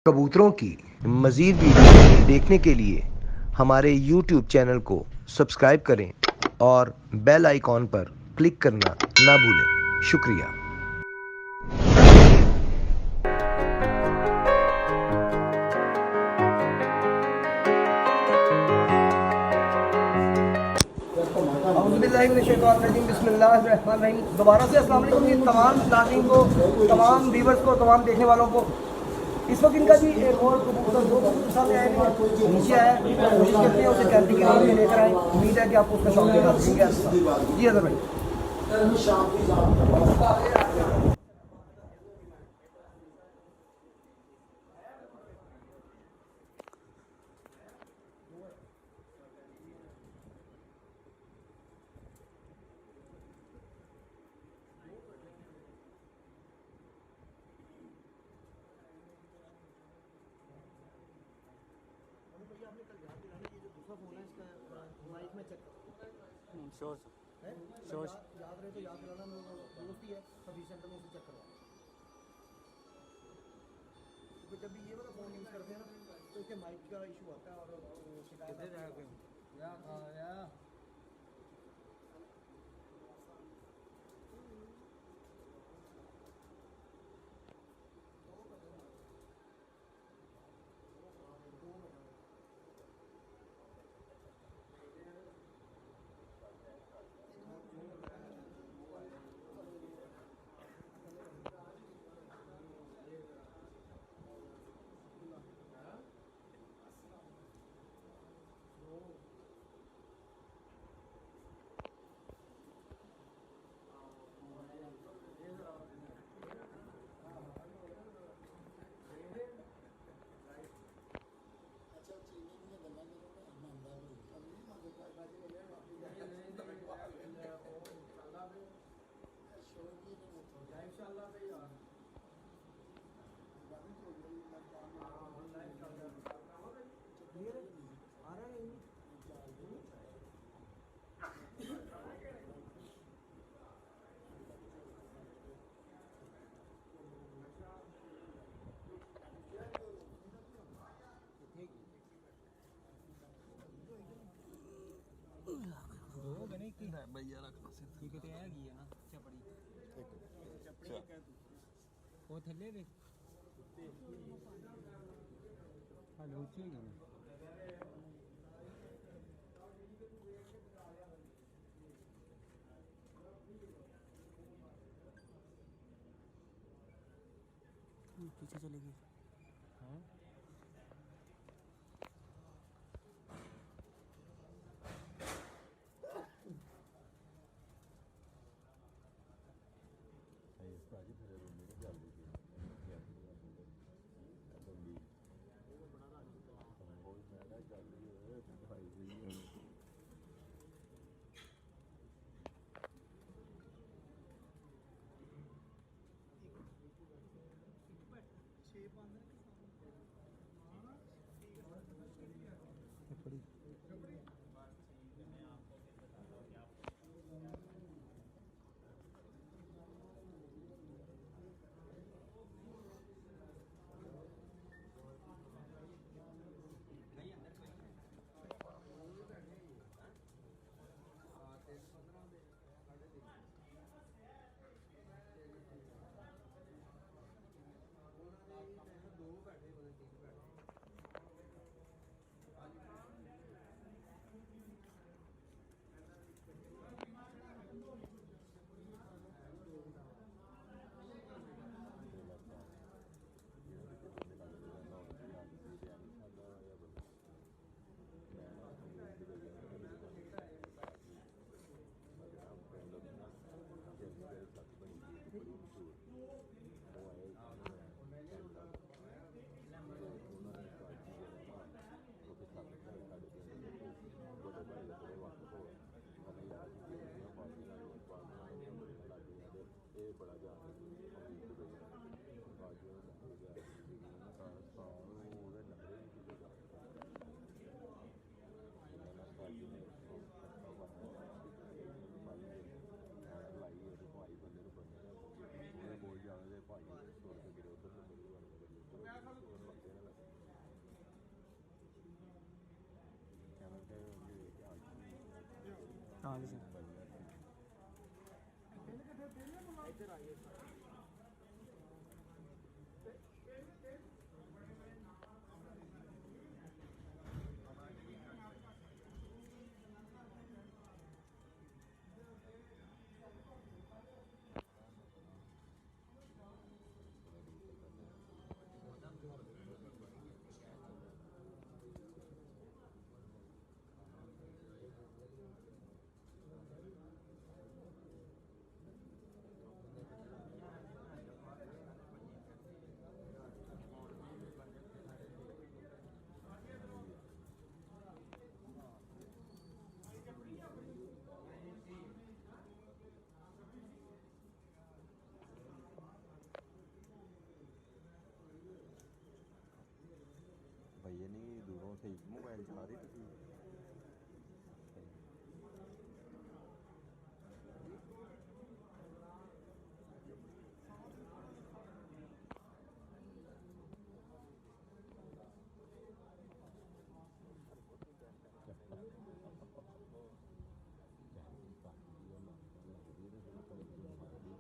कबूतरों की मज़ीद वीडियो देखने के लिए हमारे YouTube चैनल को सब्सक्राइब करें और बेल आइकॉन पर क्लिक करना ना भूलें। शुक्रिया। बिस्मिल्लाहिर्रहमानिर्रहीम। दोबारा से अस्सलाम वालेकुम जी तमाम नाज़रीन को, तमाम व्यूवर्स को, तमाम देखने वालों को। इस वक्त इनका जी एक और कबूतर दो कबूतर सामने आए हैं, नीचे आया है। कोशिश करते हैं उसे कैदी के लिए लेकर आए। उम्मीद है कि आपको उसका शौक दिखा देंगे। जी अदर भाई, श्योर श्योर याद रहे तो याद दिलाना, दोस्त ही है सर्विस सेंटर में, उसे चेक करवा। तो जब भी ये वाला फ़ोन यूज़ करते हैं ना तो इसके माइक का इशू आता है और शिकायत आती है। भैया रखना से ठीक है, हैगी है ना चपड़ी वो थल्ले वे हेलो ऊंची है पीछे चलेगी। हाँ हाँ जी भैया नहीं दूरों से एक मोबाइल चला रही थी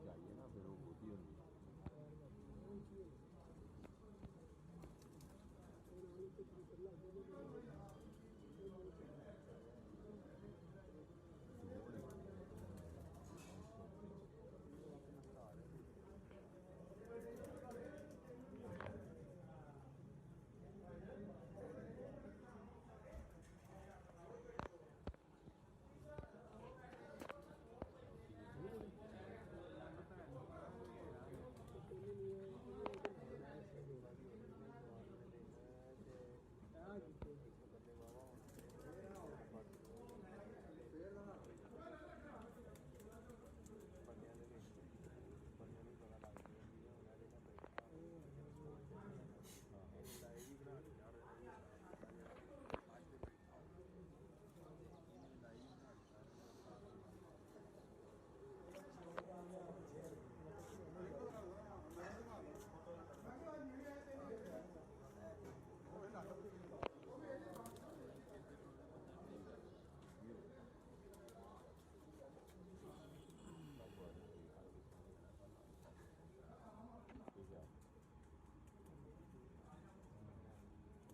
चाहिए ना फिर वो होती होगी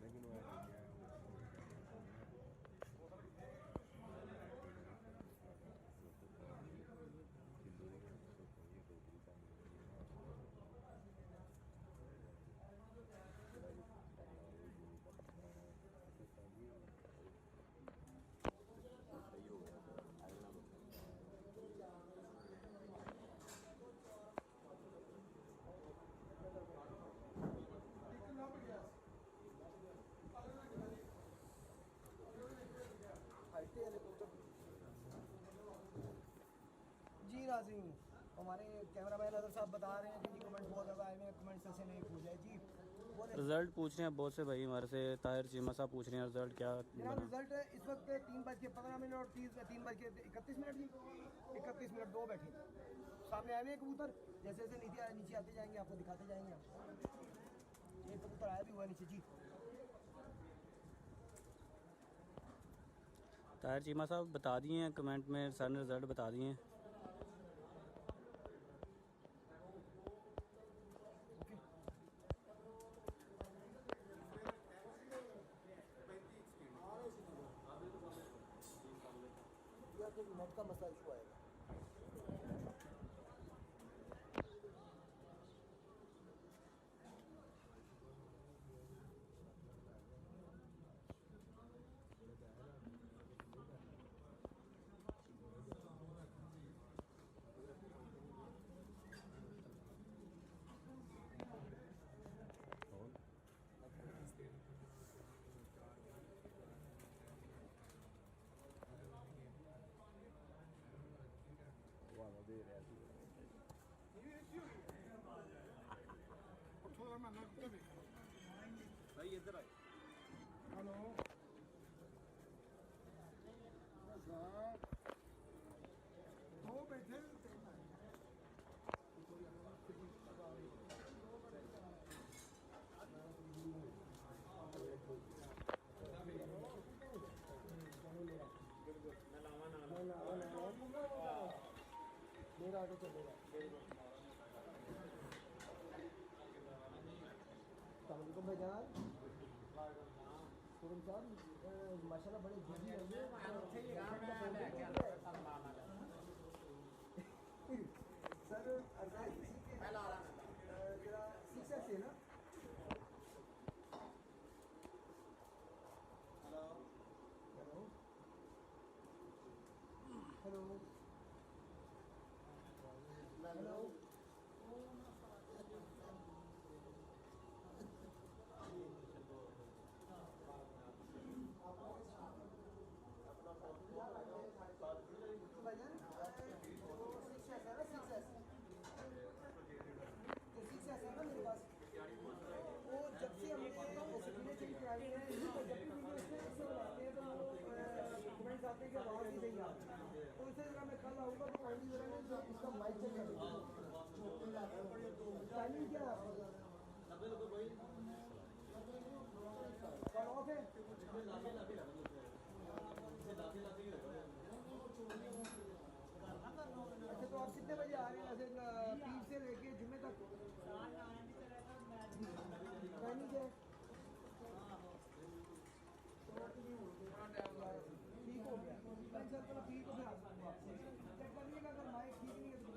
लेकिन वो सही हो गया अगला जी नाज़रीन, हमारे कैमरामैन अदर साहब बता रहे हैं कि जी कमेंट बहुत ज़्यादा आए हैं, कमेंट से नहीं पूछ जाए जी। रिजल्ट पूछ रहे हैं बहुत से भाई हमारे से। ताहिर चीमा साहब पूछ रहे हैं रिजल्ट क्या जनाब बना। रिजल्ट है इस वक्त 3:15 और 3:31 जी 31 मिनट 2 बैठे सामने आए हुए हैं कबूतर। जैसे जैसे नीचे आते जाएंगे आपको दिखाते जाएंगे। ये कबूतर आया भी हुआ है नीचे जी। ताहिर चीमा साहब बता दिए हैं कमेंट में, सर ने रिजल्ट बता दिए हैं। नेट का मसला इशू आएगा। दे रहा भाई इधर आए हेलो दो बैठे भाईजान पूरम साहब माशाल्लाह बड़े बिजी हैं सर जरा 6 से ना हेलो हेलो अच्छा तो आप कितने बजे आ रहे हैं ऐसे पीर से लेके जुम्मे तक टाइमिंग क्या है ठीक हो गया सर थोड़ा ठीक हो गया चेक करिएगा अगर माइक ठीक नहीं है तो चेंज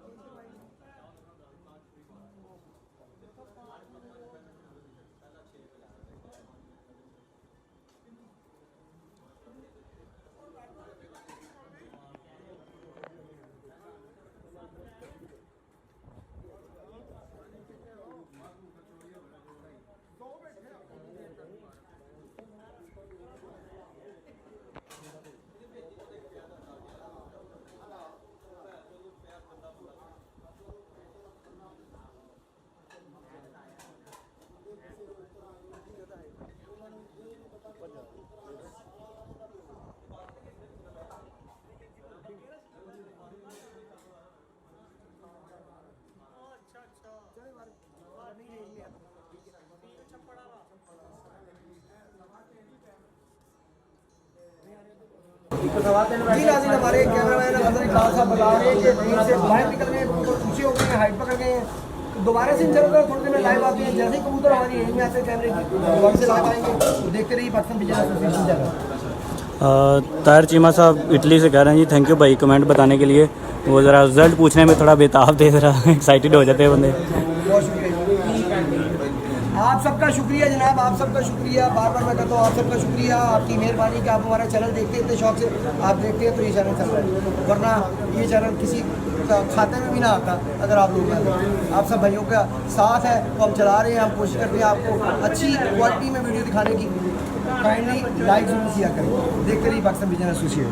करवाइए जी नाज़रीन हमारे कैमरामैन हज़रत इकबाल साहब बता रहे हैं कि भीड़ से बाहर निकल गए ऊँचे हो गए हैं हाइट पकड़ गए हैं दोबारा से इंशाल्लाह थोड़ी देर में लाइव आते हैं जैसे ही कबूतर हमारी यहीं में आते हैं कैमरे की दोबारा से लाइव आएंगे तो देखते रहिए Pakistan business association channel. Tahir Cheema साहब इटली से कह रहे हैं जी थैंक यू भाई कमेंट बताने के लिए। वो ज़रा रिजल्ट पूछने में थोड़ा बेताब थे, ज़रा एक्साइटेड हो जाते हैं बंदे। बहुत शुक्रिया आप सबका शुक्रिया जनाब, आप सबका शुक्रिया, बार बार मैं कहता हूँ आप सबका शुक्रिया, आपकी मेहरबानी कि आप हमारा चैनल देखते हैं इतने शौक से आप देखते हैं तो ये चैनल चल रहा है, वरना ये चैनल किसी खाते में भी ना आता अगर आप लोग ना दें। आप सब भाइयों का साथ है तो हम चला रहे हैं, हम कोशिश करते हैं आपको अच्छी क्वालिटी में वीडियो दिखाने की। काइंडली लाइक जरूर किया करें। देखते रहिए पाकिस्तान बिजनेस एसोसिएशन।